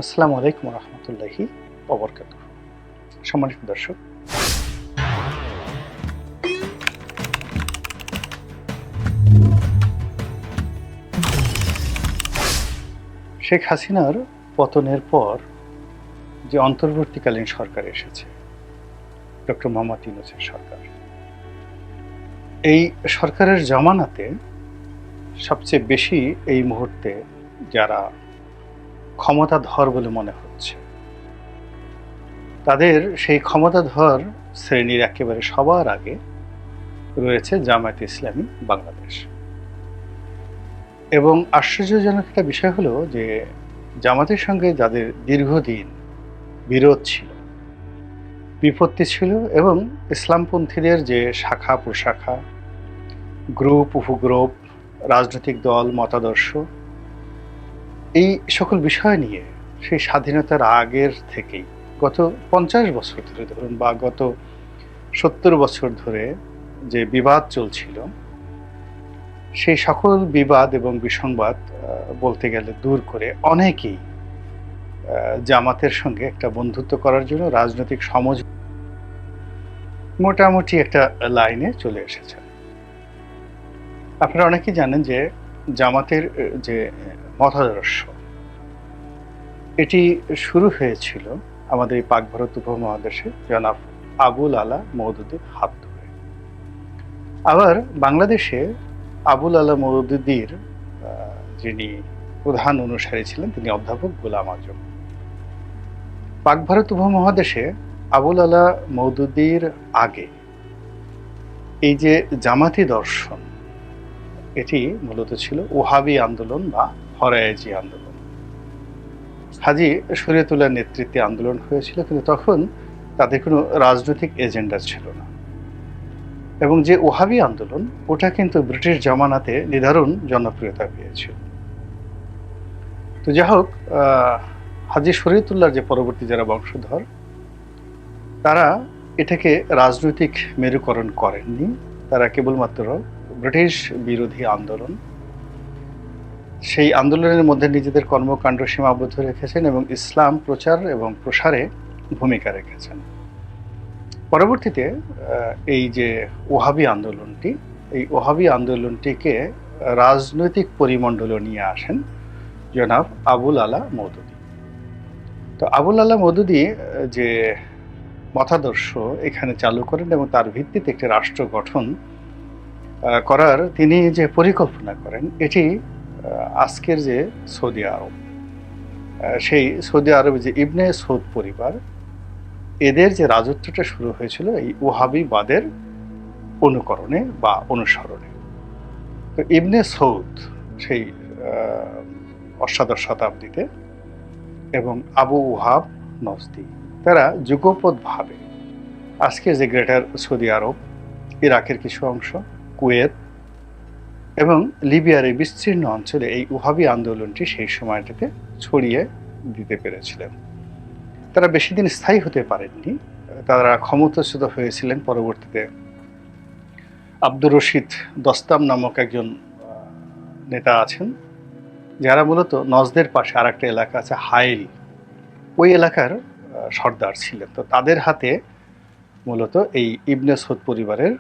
আসসালামু আলাইকুম রহমতুল্লাহি ওবরকাতুহ। সম্মানিত দর্শক, শেখ হাসিনার পতনের পর যে অন্তর্বর্তীকালীন সরকার এসেছে, ডক্টর মোহাম্মদ ইউনূসের সরকার, এই সরকারের জামানাতে সবচেয়ে বেশি এই মুহূর্তে যারা ক্ষমতাধর বলে মনে হচ্ছে, তাদের সেই ক্ষমতাধর শ্রেণীর একেবারে সবার আগে রয়েছে জামায়াতে ইসলামী বাংলাদেশ। এবং আশ্চর্যজনক একটা বিষয় হলো যে জামাতের সঙ্গে যাদের দীর্ঘদিন বিরোধ ছিল, বিপত্তি ছিল, এবং ইসলামপন্থীদের যে শাখা প্রশাখা, গ্রুপ উপগ্রুপ, রাজনৈতিক দল, মতাদর্শ, এই সকল বিষয় নিয়ে সেই স্বাধীনতার আগের থেকেই গত 50 বছর ধরে ধরুন বা গত 70 বছর ধরে যে বিবাদ চলছিল, সেই সকল বিবাদ এবং বিসংবাদ বলতে গেলে দূর করে অনেকেই জামাতের সঙ্গে একটা বন্ধুত্ব করার জন্য রাজনৈতিক মোটামুটি একটা লাইনে চলে এসেছেন। আপনারা অনেকেই জানেন যে জামাতের যে মতাদর্শ, এটি শুরু হয়েছিল আমাদের এই পাক ভারত উপমহাদেশে জনাব আবুল আলা মওদুদীর হাত ধরে। আবার বাংলাদেশে আবুল আলা মওদুদীর যিনি প্রধান অনুসারী ছিলেন, তিনি অধ্যাপক গোলাম আজম। পাক ভারত উপমহাদেশে আবুল আলা মওদুদীর আগে এই যে জামাতি দর্শন, এটি মূলত ছিল ওহাবি আন্দোলন বা ফরায়েজি আন্দোলন। হাজী শরীয়তুল্লাহর নেতৃত্বে আন্দোলন হয়েছিল, কিন্তু তখন তাদের কোনো রাজনৈতিক এজেন্ডা ছিল না। এবং যে ওহাবি আন্দোলন, ওটা কিন্তু ব্রিটিশ জামানাতে নিদারুণ জনপ্রিয়তা পেয়েছিল। তো যাই হোক, হাজী শরীয়তুল্লাহর যে পরবর্তী যারা বংশধর, তারা এটাকে রাজনৈতিক মেরুকরণ করেননি। তারা কেবলমাত্র ব্রিটিশ বিরোধী আন্দোলন, সেই আন্দোলনের মধ্যে নিজেদের কর্মকাণ্ড সীমাবদ্ধ রেখেছেন এবং ইসলাম প্রচার এবং প্রসারে ভূমিকা রেখেছেন। পরবর্তীতে এই যে ওহাবি আন্দোলনটি, এই ওহাবি আন্দোলনটিকে রাজনৈতিক পরিমণ্ডলে নিয়ে আসেন জনাব আবুল আলা মওদুদী। তো আবুল আলা মওদুদী যে মতাদর্শ এখানে চালু করেন এবং তার ভিত্তিতে একটি রাষ্ট্র গঠন করার তিনি যে পরিকল্পনা করেন, এটি আজকের যে সৌদি আরব, সেই সৌদি আরবে যে ইবনে সৌদ পরিবার, এদের যে রাজত্বটা শুরু হয়েছিল এই ওহাবিবাদের অনুকরণে বা অনুসরণে। তো ইবনে সৌদ সেই অষ্টাদশ শতাব্দীতে এবং আবু ওহাব নজদি, তারা যুগপৎভাবে আজকে যে গ্রেটার সৌদি আরব, ইরাকের কিছু অংশ, কুয়েত এবং লিবিয়ার এই বিস্তীর্ণ অঞ্চলে এই ওহাবি আন্দোলনটি সেই সময়টাতে ছড়িয়ে দিতে পেরেছিলেন। তারা বেশি দিন স্থায়ী হতে পারেননি, তারা ক্ষমতাচ্যুত হয়েছিলেন। পরবর্তীতে আব্দুর রশিদ দস্তাম নামক একজন নেতা আছেন, যারা মূলত নজদের পাশে আর একটা এলাকা আছে হাইল, ওই এলাকার সর্দার ছিলেন। তো তাদের হাতে মূলত এই ইবনে সৌদ পরিবারের